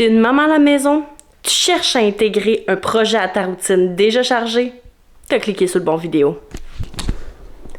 T'es une maman à la maison? Tu cherches à intégrer un projet à ta routine déjà chargée? T'as cliqué sur le bon vidéo.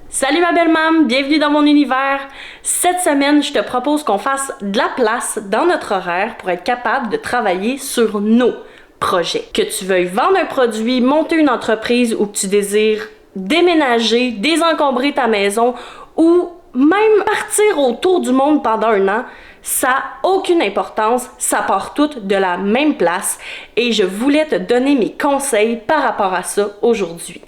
Salut ma belle mam, bienvenue dans mon univers. Cette semaine, je te propose qu'on fasse de la place dans notre horaire pour être capable de travailler sur nos projets. Que tu veuilles vendre un produit, monter une entreprise ou que tu désires déménager, désencombrer ta maison ou même partir autour du monde pendant un an, ça n'a aucune importance, ça part tout de la même place et je voulais te donner mes conseils par rapport à ça aujourd'hui.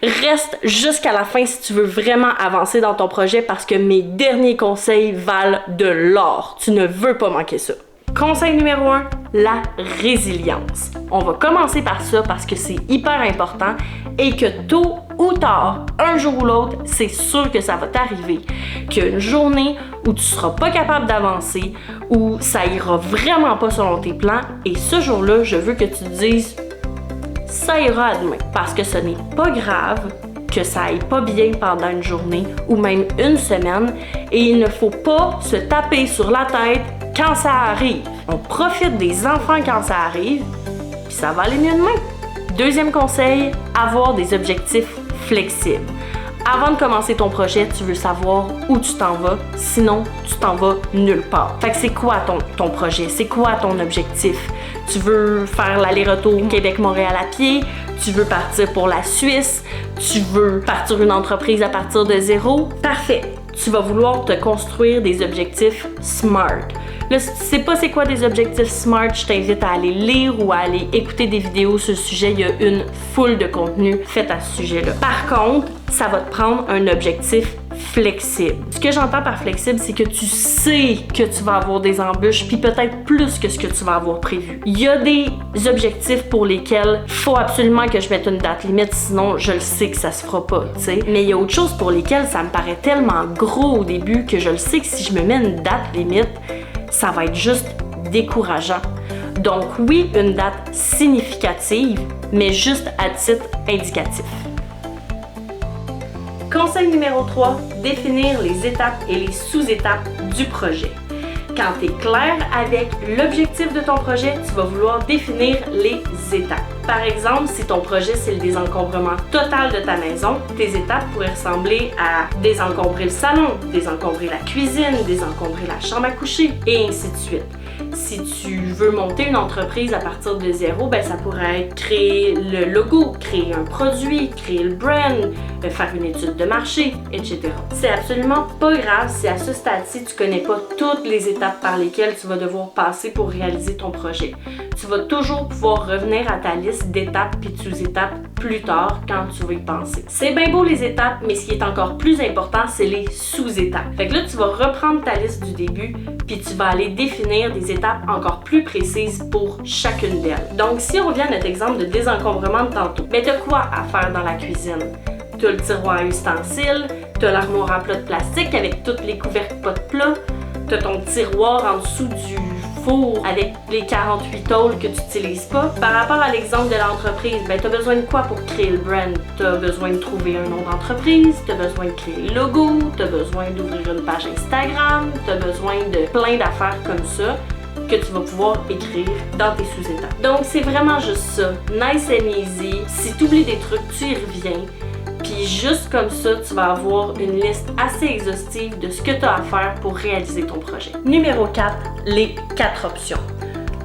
Reste jusqu'à la fin si tu veux vraiment avancer dans ton projet parce que mes derniers conseils valent de l'or. Tu ne veux pas manquer ça. Conseil numéro 1, la résilience. On va commencer par ça parce que c'est hyper important et que tôt ou tard, un jour ou l'autre, c'est sûr que ça va t'arriver. Qu'il y a une journée où tu seras pas capable d'avancer, où ça ira vraiment pas selon tes plans et ce jour-là, je veux que tu te dises ça ira à demain. Parce que ce n'est pas grave que ça aille pas bien pendant une journée ou même une semaine et il ne faut pas se taper sur la tête quand ça arrive. On profite des enfants quand ça arrive, puis ça va aller mieux demain. Deuxième conseil, avoir des objectifs flexibles. Avant de commencer ton projet, tu veux savoir où tu t'en vas, sinon tu t'en vas nulle part. Fait que c'est quoi ton projet? C'est quoi ton objectif? Tu veux faire l'aller-retour Québec-Montréal à pied? Tu veux partir pour la Suisse? Tu veux partir une entreprise à partir de zéro? Parfait! Tu vas vouloir te construire des objectifs SMART. Là, si tu sais pas c'est quoi des objectifs SMART, je t'invite à aller lire ou à aller écouter des vidéos sur le sujet. Il y a une foule de contenu fait à ce sujet-là. Par contre, ça va te prendre un objectif flexible. Ce que j'entends par flexible, c'est que tu sais que tu vas avoir des embûches, puis peut-être plus que ce que tu vas avoir prévu. Il y a des objectifs pour lesquels il faut absolument que je mette une date limite, sinon je le sais que ça se fera pas, tu sais. Mais il y a autre chose pour lesquelles ça me paraît tellement gros au début que je le sais que si je me mets une date limite, ça va être juste décourageant. Donc oui, une date significative, mais juste à titre indicatif. Conseil numéro 3, définir les étapes et les sous-étapes du projet. Quand tu es clair avec l'objectif de ton projet, tu vas vouloir définir les étapes. Par exemple, si ton projet c'est le désencombrement total de ta maison, tes étapes pourraient ressembler à désencombrer le salon, désencombrer la cuisine, désencombrer la chambre à coucher et ainsi de suite. Si tu veux monter une entreprise à partir de zéro, ben ça pourrait être créer le logo, créer un produit, créer le brand, faire une étude de marché, etc. C'est absolument pas grave si à ce stade-ci tu connais pas toutes les étapes par lesquelles tu vas devoir passer pour réaliser ton projet. Tu vas toujours pouvoir revenir à ta liste d'étapes puis de sous-étapes plus tard quand tu vas y penser. C'est bien beau les étapes, mais ce qui est encore plus important, c'est les sous-étapes. Fait que là, tu vas reprendre ta liste du début puis tu vas aller définir des étapes encore plus précises pour chacune d'elles. Donc, si on revient à notre exemple de désencombrement de tantôt, ben t'as quoi à faire dans la cuisine? T'as le tiroir à ustensiles, t'as l'armoire à plat de plastique avec toutes les couvercles pas de plat, t'as ton tiroir en dessous du four avec les 48 tôles que tu n'utilises pas. Par rapport à l'exemple de l'entreprise, ben t'as besoin de quoi pour créer le brand? T'as besoin de trouver un nom d'entreprise, t'as besoin de créer le logo, t'as besoin d'ouvrir une page Instagram, t'as besoin de plein d'affaires comme ça que tu vas pouvoir écrire dans tes sous-étapes. Donc c'est vraiment juste ça, nice and easy. Si tu oublies des trucs, tu y reviens. Puis juste comme ça, tu vas avoir une liste assez exhaustive de ce que tu as à faire pour réaliser ton projet. Numéro 4, les 4 options.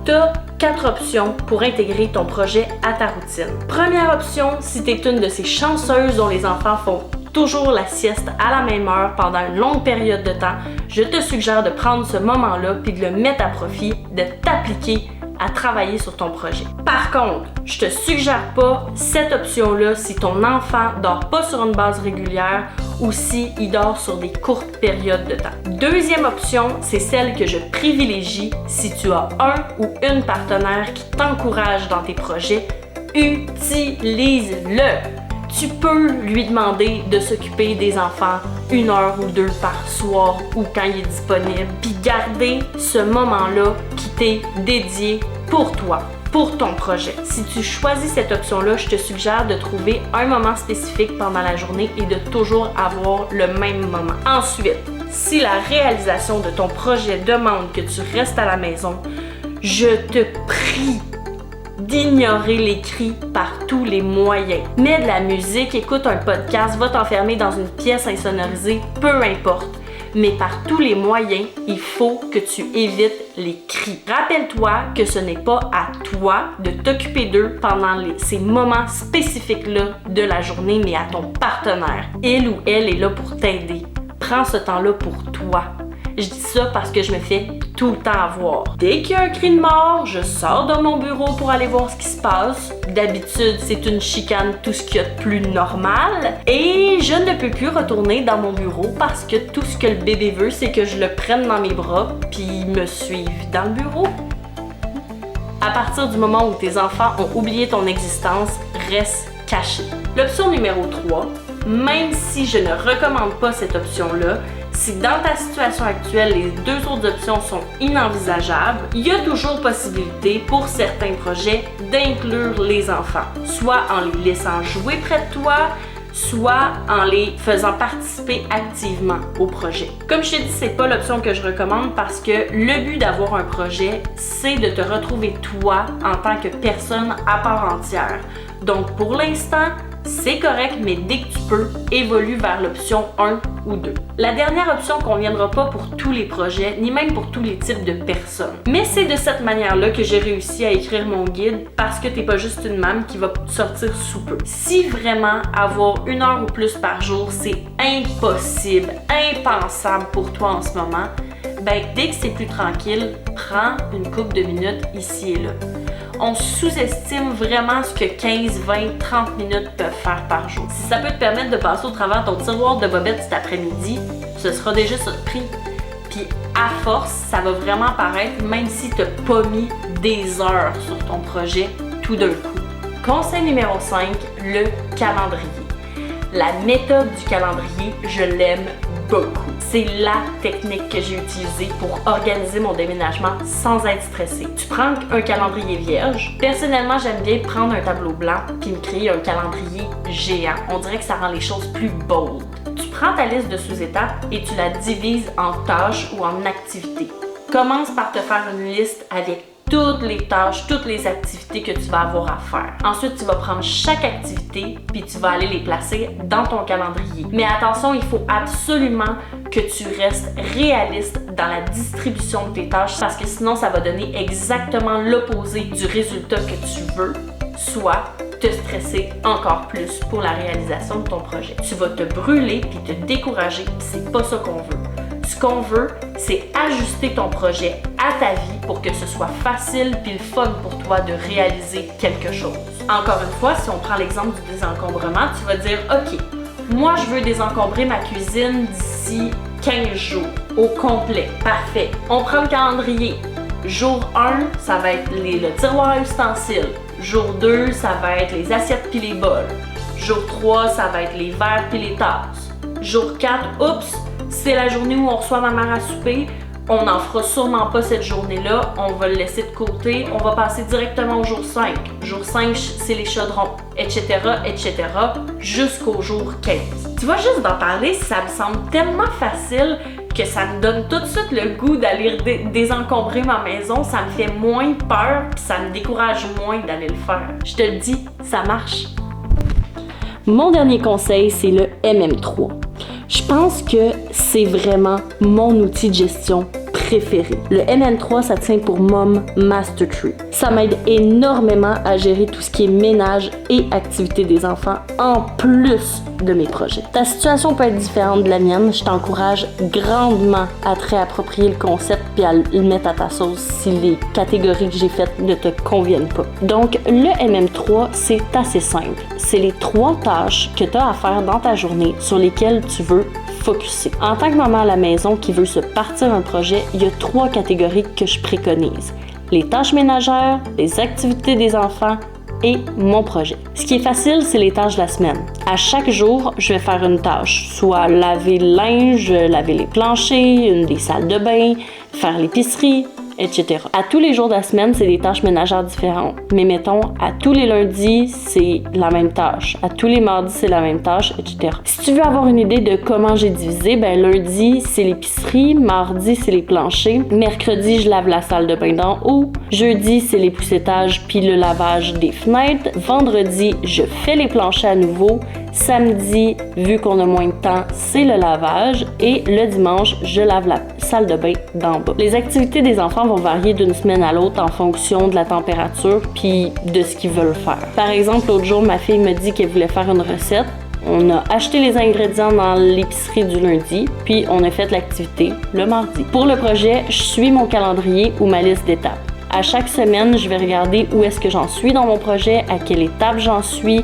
Tu as 4 options pour intégrer ton projet à ta routine. Première option, si tu es une de ces chanceuses dont les enfants font toujours la sieste à la même heure pendant une longue période de temps, je te suggère de prendre ce moment-là puis de le mettre à profit, de t'appliquer à travailler sur ton projet. Par contre, je te suggère pas cette option-là si ton enfant dort pas sur une base régulière ou s'il dort sur des courtes périodes de temps. Deuxième option, c'est celle que je privilégie si tu as un ou une partenaire qui t'encourage dans tes projets. Utilise-le! Tu peux lui demander de s'occuper des enfants 1 heure ou 2 par soir ou quand il est disponible, puis garder ce moment-là qui t'est dédié pour toi, pour ton projet. Si tu choisis cette option-là, je te suggère de trouver un moment spécifique pendant la journée et de toujours avoir le même moment. Ensuite, si la réalisation de ton projet demande que tu restes à la maison, Je te prie d'ignorer les cris par tous les moyens. Mets de la musique, écoute un podcast, va t'enfermer dans une pièce insonorisée, peu importe. Mais par tous les moyens, il faut que tu évites les cris. Rappelle-toi que ce n'est pas à toi de t'occuper d'eux pendant ces moments spécifiques-là de la journée, mais à ton partenaire. Il ou elle est là pour t'aider. Prends ce temps-là pour toi. Je dis ça parce que je me fais tout le temps avoir. Dès qu'il y a un cri de mort, je sors de mon bureau pour aller voir ce qui se passe. D'habitude, c'est une chicane, tout ce qu'il y a de plus normal. Et je ne peux plus retourner dans mon bureau parce que tout ce que le bébé veut, c'est que je le prenne dans mes bras puis me suive dans le bureau. À partir du moment où tes enfants ont oublié ton existence, reste caché. L'option numéro 3, même si je ne recommande pas cette option-là, si dans ta situation actuelle, les deux autres options sont inenvisageables, il y a toujours possibilité pour certains projets d'inclure les enfants, soit en les laissant jouer près de toi, soit en les faisant participer activement au projet. Comme je t'ai dit, c'est pas l'option que je recommande parce que le but d'avoir un projet, c'est de te retrouver toi en tant que personne à part entière. Donc pour l'instant, c'est correct, mais dès que tu peux, évolue vers l'option 1 ou 2. La dernière option ne conviendra pas pour tous les projets, ni même pour tous les types de personnes. Mais c'est de cette manière-là que j'ai réussi à écrire mon guide parce que t'es pas juste une maman qui va sortir sous peu. Si vraiment avoir 1 heure ou plus par jour, c'est impossible, impensable pour toi en ce moment, ben dès que c'est plus tranquille, prends une couple de minutes ici et là. On sous-estime vraiment ce que 15, 20, 30 minutes peuvent faire par jour. Si ça peut te permettre de passer au travers ton tiroir de bobettes cet après-midi, ce sera déjà ça de prix. Puis à force, ça va vraiment paraître, même si tu n'as pas mis des heures sur ton projet tout d'un coup. Conseil numéro 5, le calendrier. La méthode du calendrier, je l'aime beaucoup. C'est la technique que j'ai utilisée pour organiser mon déménagement sans être stressée. Tu prends un calendrier vierge. Personnellement, j'aime bien prendre un tableau blanc puis me créer un calendrier géant. On dirait que ça rend les choses plus bold. Tu prends ta liste de sous-étapes et tu la divises en tâches ou en activités. Commence par te faire une liste avec toutes les tâches, toutes les activités que tu vas avoir à faire. Ensuite, tu vas prendre chaque activité puis tu vas aller les placer dans ton calendrier. Mais attention, il faut absolument que tu restes réaliste dans la distribution de tes tâches parce que sinon, ça va donner exactement l'opposé du résultat que tu veux, soit te stresser encore plus pour la réalisation de ton projet. Tu vas te brûler puis te décourager, puis c'est pas ça qu'on veut. Ce qu'on veut, c'est ajuster ton projet à ta vie pour que ce soit facile puis le fun pour toi de réaliser quelque chose. Encore une fois, si on prend l'exemple du désencombrement, tu vas dire « Ok, moi je veux désencombrer ma cuisine d'ici 15 jours, au complet. Parfait. On prend le calendrier. Jour 1, ça va être le tiroir à ustensiles. Jour 2, ça va être les assiettes puis les bols. Jour 3, ça va être les verres puis les tasses. Jour 4, oups! C'est la journée où on reçoit ma mère à souper. On n'en fera sûrement pas cette journée-là. On va le laisser de côté. On va passer directement au jour 5. Jour 5, c'est les chaudrons, etc., etc., jusqu'au jour 15. Tu vois, juste d'en parler, ça me semble tellement facile que ça me donne tout de suite le goût d'aller désencombrer ma maison. Ça me fait moins peur, puis ça me décourage moins d'aller le faire. Je te le dis, ça marche. Mon dernier conseil, c'est le MM3. Je pense que c'est vraiment mon outil de gestion préféré. Le MM3, ça tient pour Mom Master Tree. Ça m'aide énormément à gérer tout ce qui est ménage et activité des enfants en plus de mes projets. Ta situation peut être différente de la mienne. Je t'encourage grandement à te réapproprier le concept puis à le mettre à ta sauce si les catégories que j'ai faites ne te conviennent pas. Donc, le MM3, c'est assez simple. C'est les 3 tâches que tu as à faire dans ta journée sur lesquelles tu veux focusser. En tant que maman à la maison qui veut se partir un projet, il y a 3 catégories que je préconise. Les tâches ménagères, les activités des enfants et mon projet. Ce qui est facile, c'est les tâches de la semaine. À chaque jour, je vais faire une tâche, soit laver le linge, laver les planchers, une des salles de bain, faire l'épicerie, etc. À tous les jours de la semaine, c'est des tâches ménagères différentes. Mais mettons, à tous les lundis, c'est la même tâche. À tous les mardis, c'est la même tâche, etc. Si tu veux avoir une idée de comment j'ai divisé, ben lundi, c'est l'épicerie, mardi, c'est les planchers, mercredi, je lave la salle de bain d'en haut, jeudi, c'est les poussettages puis le lavage des fenêtres, vendredi, je fais les planchers à nouveau, samedi, vu qu'on a moins de temps, c'est le lavage et le dimanche, je lave la salle de bain d'en bas. Les activités des enfants vont varier d'une semaine à l'autre en fonction de la température puis de ce qu'ils veulent faire. Par exemple, l'autre jour, ma fille me dit qu'elle voulait faire une recette. On a acheté les ingrédients dans l'épicerie du lundi, puis on a fait l'activité le mardi. Pour le projet, je suis mon calendrier ou ma liste d'étapes. À chaque semaine, je vais regarder où est-ce que j'en suis dans mon projet, à quelle étape j'en suis,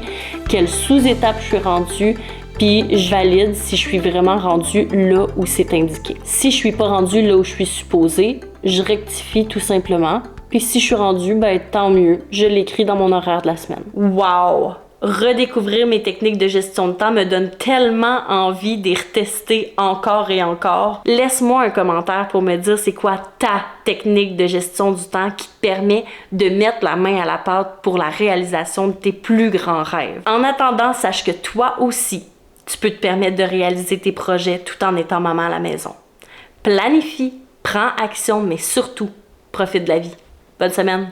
quelle sous-étape je suis rendue, puis je valide si je suis vraiment rendue là où c'est indiqué. Si je suis pas rendue là où je suis supposée, je rectifie tout simplement. Puis si je suis rendue, ben tant mieux, je l'écris dans mon horaire de la semaine. Wow! Redécouvrir mes techniques de gestion de temps me donne tellement envie d'y retester encore et encore. Laisse-moi un commentaire pour me dire c'est quoi ta technique de gestion du temps qui te permet de mettre la main à la pâte pour la réalisation de tes plus grands rêves. En attendant, sache que toi aussi, tu peux te permettre de réaliser tes projets tout en étant maman à la maison. Planifie, prends action, mais surtout, profite de la vie. Bonne semaine!